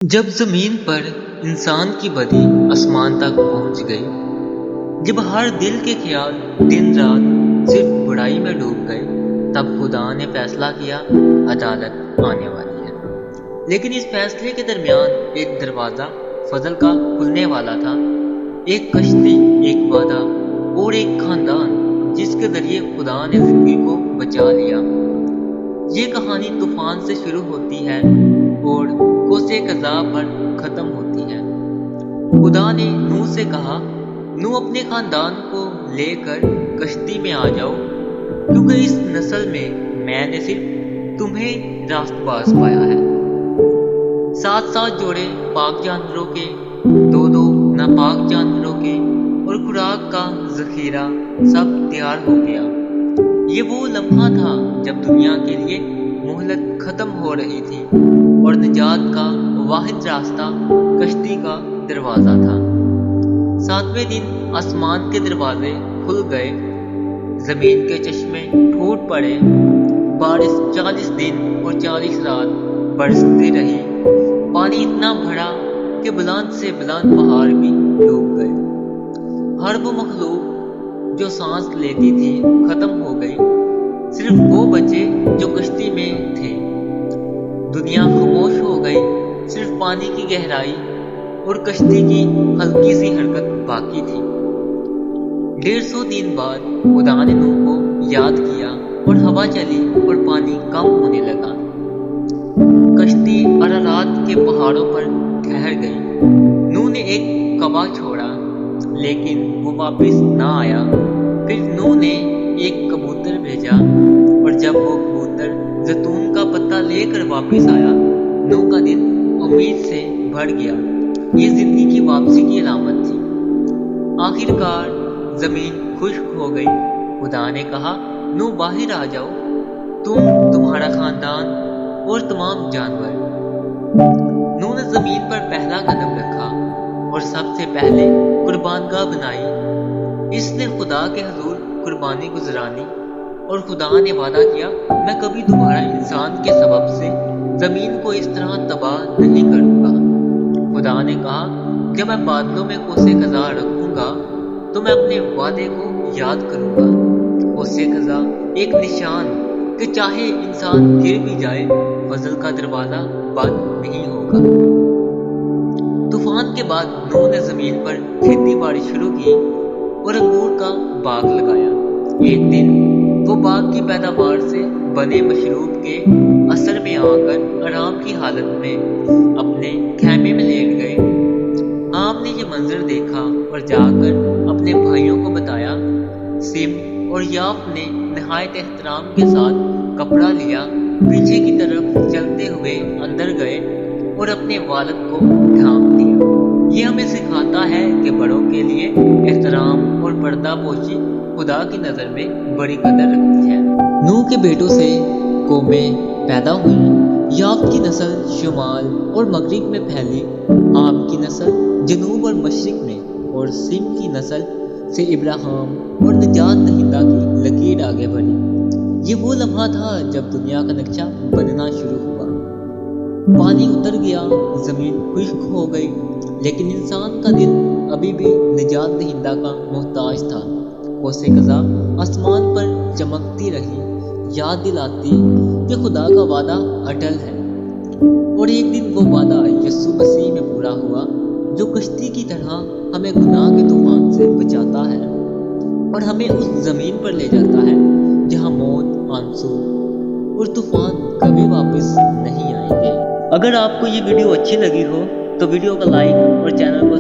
جب زمین پر انسان کی بدی آسمان تک پہنچ گئی، جب ہر دل کے خیال دن رات صرف برائی میں ڈوب گئے، تب خدا نے فیصلہ کیا عدالت آنے والی ہے۔ لیکن اس فیصلے کے درمیان ایک دروازہ فضل کا کھلنے والا تھا، ایک کشتی، ایک وعدہ اور ایک خاندان جس کے ذریعے خدا نے زندگی کو بچا لیا۔ یہ کہانی طوفان سے شروع ہوتی ہے اور کوسے قضا پر ختم ہوتی ہے۔ خدا نے نوح سے کہا، نوح اپنے خاندان کو لے کر کشتی میں آ جاؤ، کیونکہ اس نسل میں نے صرف تمہیں راست باز پایا ہے۔ 7 جوڑے پاک جانوروں کے، 2 ناپاک جانوروں کے اور خوراک کا ذخیرہ سب تیار ہو گیا۔ یہ وہ لمحہ تھا جب دنیا کے لیے مہلت ختم ہو رہی تھی اور نجات کا واحد راستہ کشتی کا دروازہ تھا۔ 7ویں دن آسمان کے دروازے کھل گئے، زمین کے چشمے پھوٹ پڑے، بارش 40 دن اور 40 رات برستی رہی، پانی اتنا بڑھا کہ بلند سے بلند پہاڑ بھی ڈوب گئے۔ ہر وہ مخلوق جو سانس لیتی تھی ختم ہو گئی، صرف وہ بچے جو کشتی میں تھے۔ دنیا خاموش ہو گئی، صرف پانی کی گہرائی اور کشتی کی ہلکی سی حرکت باقی تھی۔ 150 دن بعد خدا نے نوح کو یاد کیا اور ہوا چلی اور پانی کم ہونے لگا۔ کشتی ارارات کے پہاڑوں پر ٹھہر گئی۔ نوح نے ایک کعبہ چھوڑا، لیکن وہ واپس نہ آیا۔ پھر نوح نے ایک کبوتر بھیجا، اور جب وہ کبوتر زیتون کا پتا لے کر واپس آیا، نوح کا دل امید سے بھر گیا۔ یہ زندگی کی واپسی کی علامت تھی۔ آخر کار زمین خشک ہو گئی۔ خدا نے کہا، نوح باہر آ جاؤ، تمہارا خاندان اور تمام جانور۔ نوح نے زمین پر پہلا قدم رکھا اور سب سے پہلے قربان گاہ بنائی۔ اس نے خدا کے حضور قربانی گزرانی، اور خدا نے وعدہ کیا، میں کبھی دوبارہ انسان کے سبب سے زمین کو اس طرح تباہ نہیں کروں گا۔ خدا نے کہا، جب میں بادلوں میں کوسے قضا رکھوں گا تو میں اپنے وعدے کو یاد کروں گا۔ کوسے قضا ایک نشان کہ چاہے انسان گر بھی جائے، فضل کا دروازہ بند نہیں ہوگا۔ طوفان کے بعد نوح نے زمین پر کھیتی باڑی شروع کی اور انگور کا باغ لگایا۔ ایک دن وہ باغ کی پیداوار سے بنے مشروب کے اثر میں آ کر آرام کی حالت میں اپنے خیمے میں لیٹ گئے۔ عام نے یہ منظر دیکھا اور جا کر اپنے بھائیوں کو بتایا۔ سم اور یاف نے نہایت احترام کے ساتھ کپڑا لیا، پیچھے کی طرف چلتے ہوئے اندر گئے اور اپنے والد کو ڈھانپ دیا۔ یہ ہمیں سکھاتا ہے کہ بڑوں کے لیے احترام اور پردہ پوشی خدا کی نظر میں بڑی قدر رکھتی ہے۔ نوح کے بیٹوں سے قومیں پیدا ہوئیں۔ یافت کی نسل شمال اور مغرب میں پھیلی، عام کی نسل جنوب اور مشرق میں، اور سم کی نسل سے ابراہیم اور نجات دہندہ کی لکیر آگے بڑھی۔ یہ وہ لمحہ تھا جب دنیا کا نقشہ بننا شروع ہوا۔ پانی اتر گیا، زمین خشک ہو گئی، لیکن انسان کا دل ابھی بھی نجات دہندہ کا محتاج تھا۔ کوسے قضا آسمان پر چمکتی رہی، یاد دلاتی کہ خدا کا وعدہ اٹل ہے، اور ایک دن وہ وعدہ یسوع مسیح میں پورا ہوا، جو کشتی کی طرح ہمیں گناہ کے طوفان سے بچاتا ہے اور ہمیں اس زمین پر لے جاتا ہے جہاں موت، آنسو اور طوفان کبھی واپس نہیں آئیں گے۔ اگر آپ کو یہ ویڈیو اچھی لگی ہو تو ویڈیو کو لائک اور چینل کو